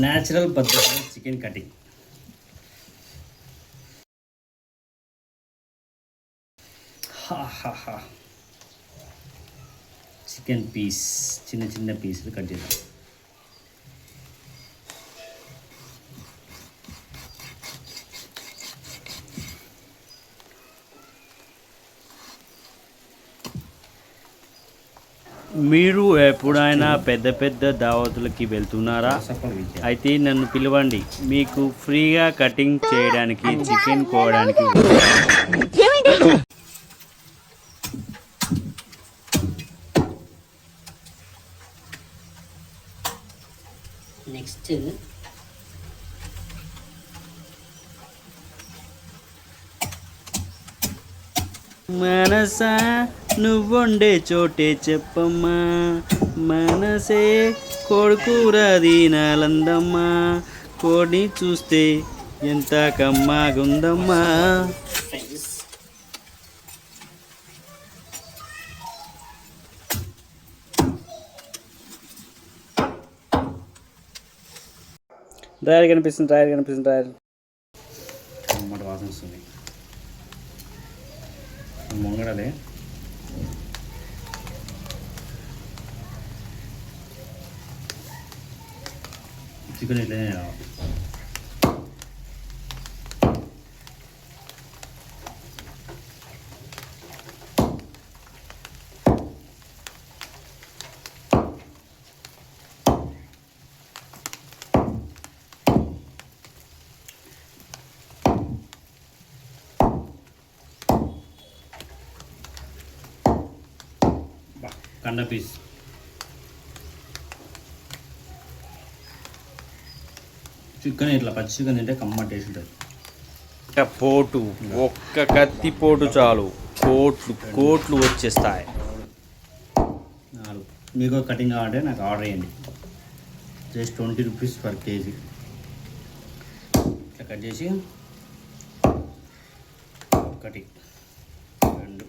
Natural పద్ధతిలో chicken cutting. Chicken piece చిన్న చిన్న పీసులు కట్ చేద్దాం. మీరు ఎప్పుడైనా పెద్ద పెద్ద దావతులకి వెళ్తున్నారా? అయితే నన్ను పిలవండి, మీకు ఫ్రీగా కటింగ్ చేయడానికి, చికెన్ కోయడానికి. నెక్స్ట్ మనసా నువ్వుండే చోటే చెప్పమ్మా, మనసే కొడుకుర దీనాలందమ్మా, కోడిని చూస్తే ఎంత కమ్మాగుందమ్మా. డ్రైయర్ కనిపిస్తుంది, డ్రైయర్ టమాటా వాసన వస్తుంది. ముంగడలే చికెన్ ఇట్లనే కండ పీస్. చికెన్ ఇట్లా పచ్చి చికెన్ తింటే కమ్మ టేస్ట్ ఉంటుంది. పోటు ఒక్క కత్తి పోటు చాలు, కోట్లు వచ్చేస్తాయి. మీకు కటింగ్ కావాలంటే నాకు ఆర్డర్ చేయండి. Just 20 rupees per KG. ఇట్లా కట్ చేసి 1 2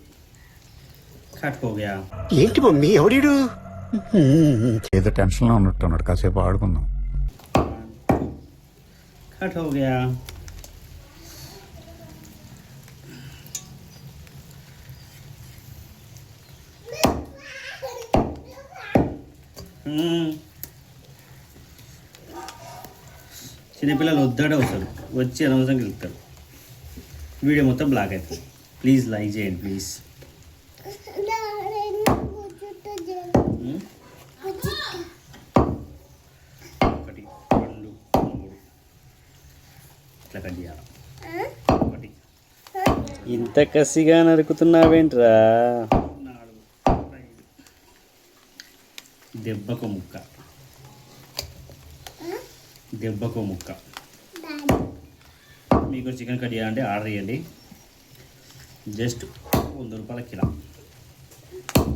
కట్ హో గయా. ఏంటి మమ్మీ ఎవడీడు? ఏదో టెన్షన్లో ఉన్నట్టున్నాడు, కాసేపు ఆడుకుందాం. కట్ హో గయా. చిన్నపిల్లలు వద్దాడే వస్తారు, వచ్చి అనవసరంగా వెళ్తారు. వీడియో మొత్తం బ్లాక్ అవుతుంది. ప్లీజ్ లైక్ చేయండి ప్లీజ్. 1 2 3 ఇట్లా కట్ చేయాలి. 1 ఇంత కసిగా నరుకుతున్నావేంట్రా? 4 5 దెబ్బకు ముక్క. మీకు చికెన్ కట్ చేయాలంటే ఆర్డర్ చేయండి. జస్ట్ 100 రూపాయల కిలో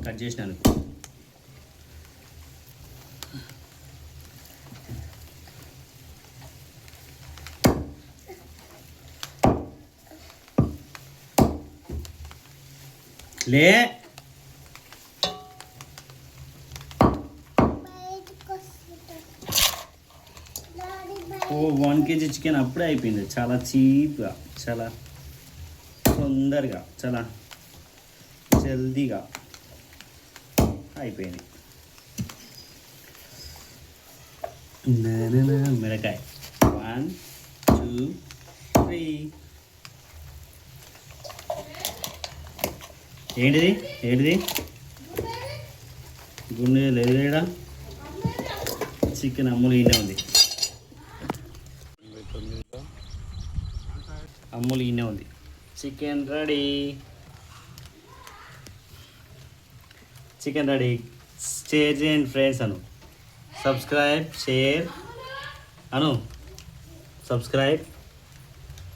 కట్ చేసినాను. లే ఓ 1 కేజీ చికెన్ అప్పుడే అయిపోయింది. చాలా చీప్గా, చాలా తొందరగా, చాలా జల్దీగా అయిపోయింది. మిరకాయ 1 2 3. ఏంటిది గుండె లేదేడా? చికెన్ అమ్ములు ఈయనే ఉంది, చికెన్ రెడీ. షేర్ చేయండి ఫ్రెండ్స్ అను. సబ్స్క్రైబ్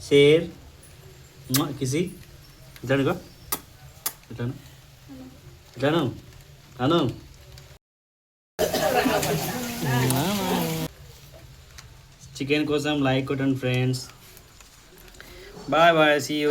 షేర్ కిసి ఇట్లానుకో, ఇట్లాను అను. చికెన్ కోసం లైక్ కొట్టండి ఫ్రెండ్స్. Bye, see you.